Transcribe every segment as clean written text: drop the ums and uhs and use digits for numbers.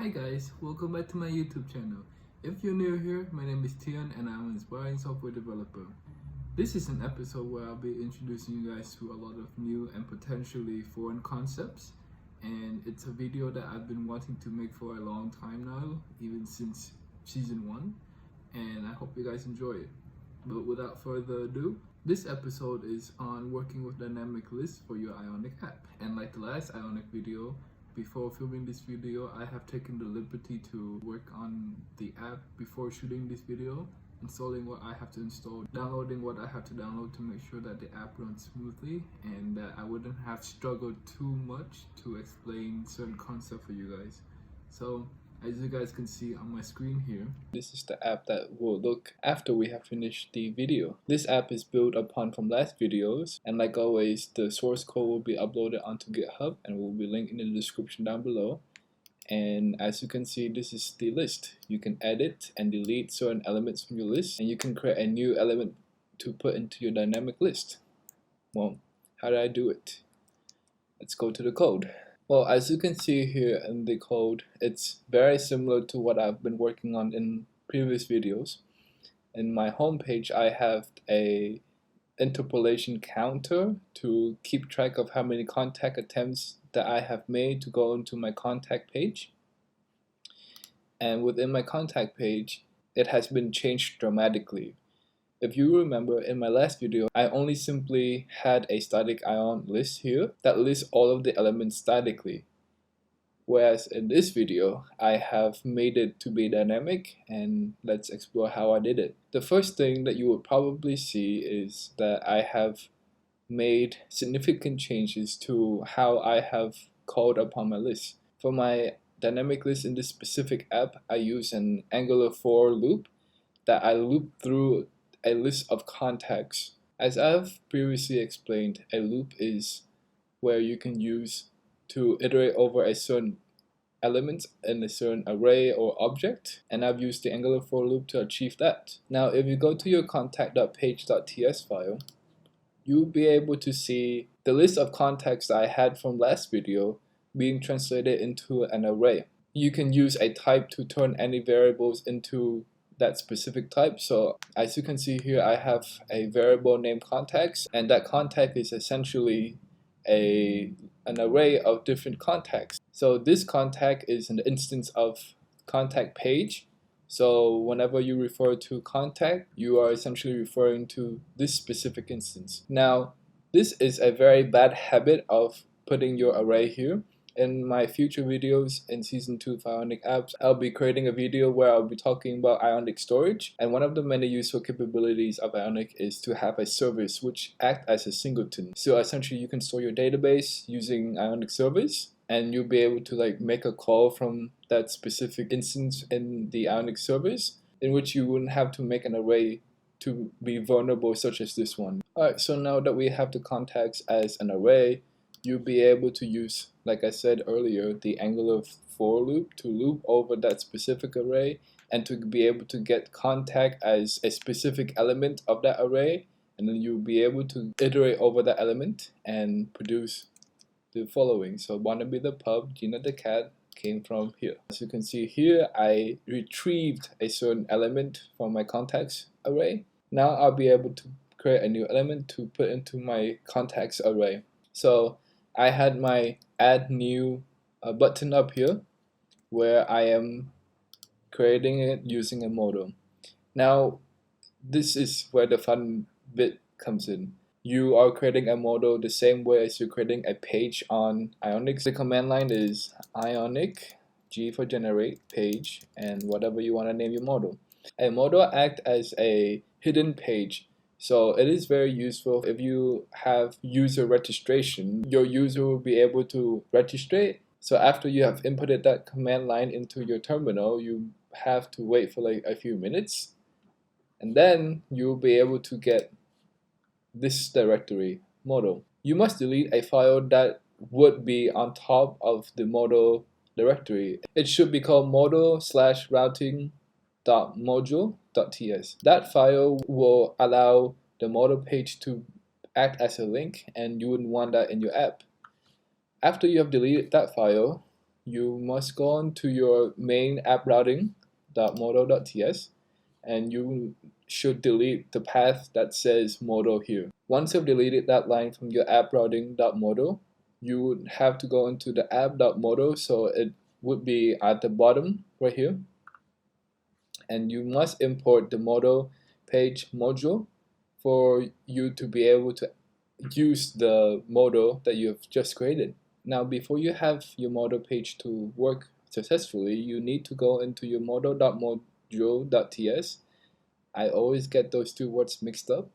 Hi guys, welcome back to my YouTube channel. If you're new here, my name is Tian and I'm an aspiring software developer. This is an episode where I'll be introducing you guys to a lot of new and potentially foreign concepts, and it's a video that I've been wanting to make for a long time now, even since season 1, and I hope you guys enjoy it. But without further ado, this episode is on working with dynamic lists for your Ionic app. And like the last Ionic video, before filming this video, I have taken the liberty to work on the app before shooting this video, installing what I have to install, downloading what I have to download to make sure that the app runs smoothly and that I wouldn't have struggled too much to explain certain concepts for you guys. So as you guys can see on my screen here, this is the app that will look after we have finished the video. This app is built upon from last videos, and like always, the source code will be uploaded onto GitHub and will be linked in the description down below. And as you can see, this is the list. You can edit and delete certain elements from your list, and you can create a new element to put into your dynamic list. Well, how do I do it? Let's go to the code. Well, as you can see here in the code, it's very similar to what I've been working on in previous videos. In my home page, I have a interpolation counter to keep track of how many contact attempts that I have made to go into my contact page. And within my contact page, it has been changed dramatically. If you remember, in my last video, I only simply had a static ion list here that lists all of the elements statically. Whereas in this video, I have made it to be dynamic, and let's explore how I did it. The first thing that you would probably see is that I have made significant changes to how I have called upon my list. For my dynamic list in this specific app, I use an Angular for loop that I loop through a list of contacts. As I've previously explained, a loop is where you can use to iterate over a certain element in a certain array or object, and I've used the Angular for loop to achieve that. Now if you go to your contact.page.ts file, you'll be able to see the list of contacts I had from last video being translated into an array. You can use a type to turn any variables into that specific type. So as you can see here, I have a variable named contacts, and that contact is essentially an array of different contacts. So this contact is an instance of contact page. So whenever you refer to contact, you are essentially referring to this specific instance. Now, this is a very bad habit of putting your array here. In my future videos in Season 2 for Ionic apps, I'll be creating a video where I'll be talking about Ionic storage, and one of the many useful capabilities of Ionic is to have a service which acts as a singleton. So essentially you can store your database using Ionic service, and you'll be able to make a call from that specific instance in the Ionic service, in which you wouldn't have to make an array to be vulnerable such as this one. Alright, so now that we have the contacts as an array, you'll be able to use, like I said earlier, the Angular for loop to loop over that specific array and to be able to get contact as a specific element of that array, and then you'll be able to iterate over that element and produce the following. So wannabe the pub, Gina the cat came from here. As you can see here, I retrieved a certain element from my contacts array. Now I'll be able to create a new element to put into my contacts array. So I had my add new button up here where I am creating it using a model. Now this is where the fun bit comes in. You are creating a model the same way as you're creating a page on Ionic. The command line is Ionic, G for generate, page, and whatever you want to name your model. A model acts as a hidden page. So it is very useful if you have user registration. Your user will be able to register. So after you have inputted that command line into your terminal, you have to wait for a few minutes, and then you'll be able to get this directory, model. You must delete a file that would be on top of the model directory. It should be called model/routing.module.ts. That file will allow the model page to act as a link, and you wouldn't want that in your app. After you have deleted that file, you must go on to your main app routing.modo.ts, and you should delete the path that says modo here. Once you've deleted that line from your app routing.modo, you would have to go into the app.modo, so it would be at the bottom right here, and you must import the modo page module for you to be able to use the model that you have just created. Now, before you have your model page to work successfully, you need to go into your model.module.ts. I always get those two words mixed up.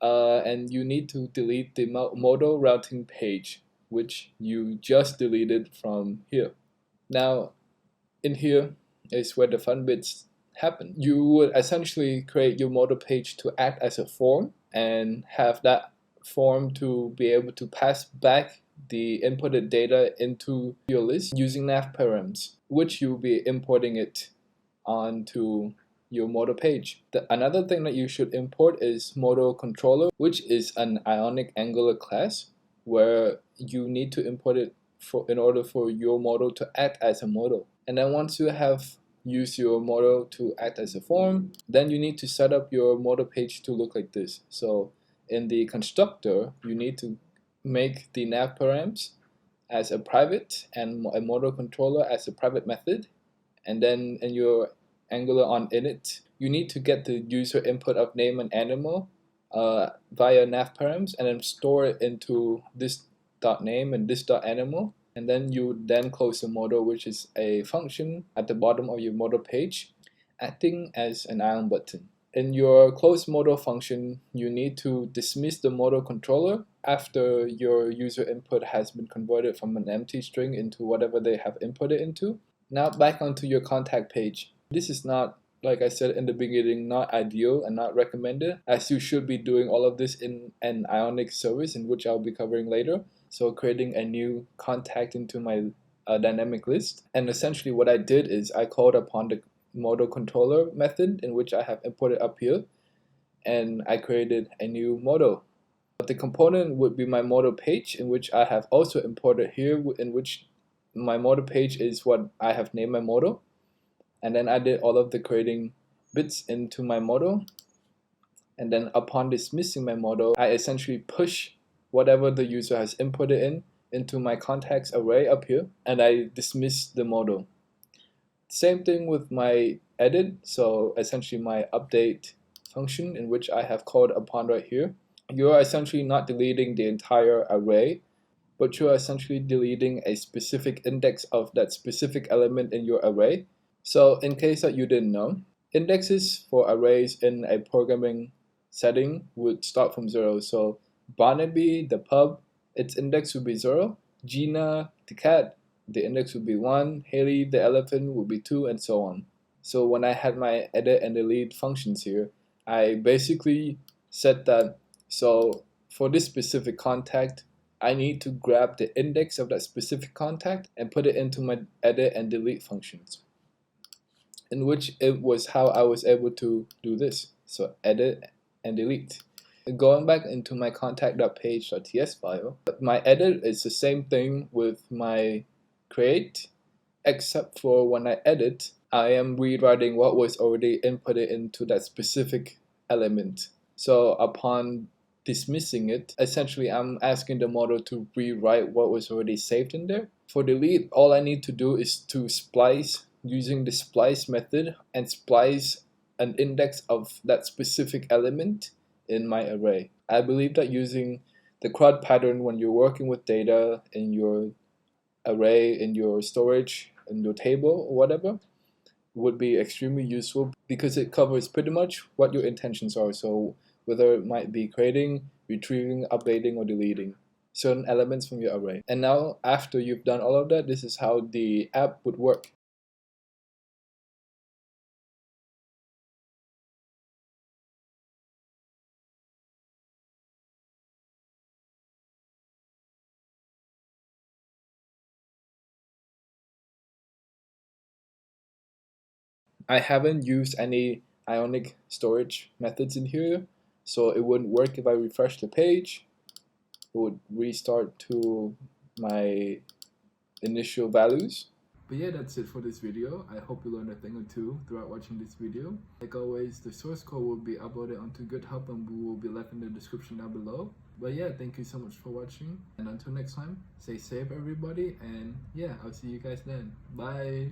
And you need to delete the model routing page, which you just deleted from here. Now, in here is where the fun bits happen. You would essentially create your model page to act as a form and have that form to be able to pass back the inputted data into your list using nav params, which you'll be importing it onto your model page. Another thing that you should import is model controller, which is an Ionic Angular class where you need to import it in order for your model to act as a model. And then once you have used your model to act as a form, then you need to set up your model page to look like this. So in the constructor, you need to make the nav params as a private and a model controller as a private method. And then in your Angular on init, you need to get the user input of name and animal via nav params, and then store it into this .name and this .animal. And then you then close the model, which is a function at the bottom of your model page, acting as an ion button. In your close model function, you need to dismiss the model controller after your user input has been converted from an empty string into whatever they have inputted into. Now back onto your contact page. This is not, like I said in the beginning, not ideal and not recommended, as you should be doing all of this in an Ionic service, in which I'll be covering later. So creating a new contact into my dynamic list. And essentially what I did is I called upon the model controller method, in which I have imported up here, and I created a new model. The component would be my model page, in which I have also imported here, in which my model page is what I have named my model. And then I did all of the creating bits into my model. And then upon dismissing my model, I essentially push whatever the user has inputted into my contacts array up here, and I dismiss the model. Same thing with my edit, so essentially my update function, in which I have called upon right here. You are essentially not deleting the entire array, but you are essentially deleting a specific index of that specific element in your array. So in case that you didn't know, indexes for arrays in a programming setting would start from 0. So Barnaby, the pub, its index would be 0. Gina, the cat, the index would be 1. Haley, the elephant, would be 2, and so on. So when I had my edit and delete functions here, I basically said that, so for this specific contact, I need to grab the index of that specific contact and put it into my edit and delete functions, in which it was how I was able to do this. So edit and delete. Going back into my contact.page.ts file, my edit is the same thing with my create, except for when I edit, I am rewriting what was already inputted into that specific element. So upon dismissing it, essentially I'm asking the model to rewrite what was already saved in there. For delete, all I need to do is to splice using the splice method and splice an index of that specific element in my array. I believe that using the CRUD pattern when you're working with data in your array, in your storage, in your table, or whatever, would be extremely useful because it covers pretty much what your intentions are. So whether it might be creating, retrieving, updating, or deleting certain elements from your array. And now after you've done all of that, this is how the app would work. I haven't used any Ionic storage methods in here, so it wouldn't work if I refresh the page. It would restart to my initial values. But yeah, that's it for this video. I hope you learned a thing or two throughout watching this video. Like always, the source code will be uploaded onto GitHub and will be left in the description down below. But yeah, thank you so much for watching. And until next time, stay safe everybody. And yeah, I'll see you guys then. Bye.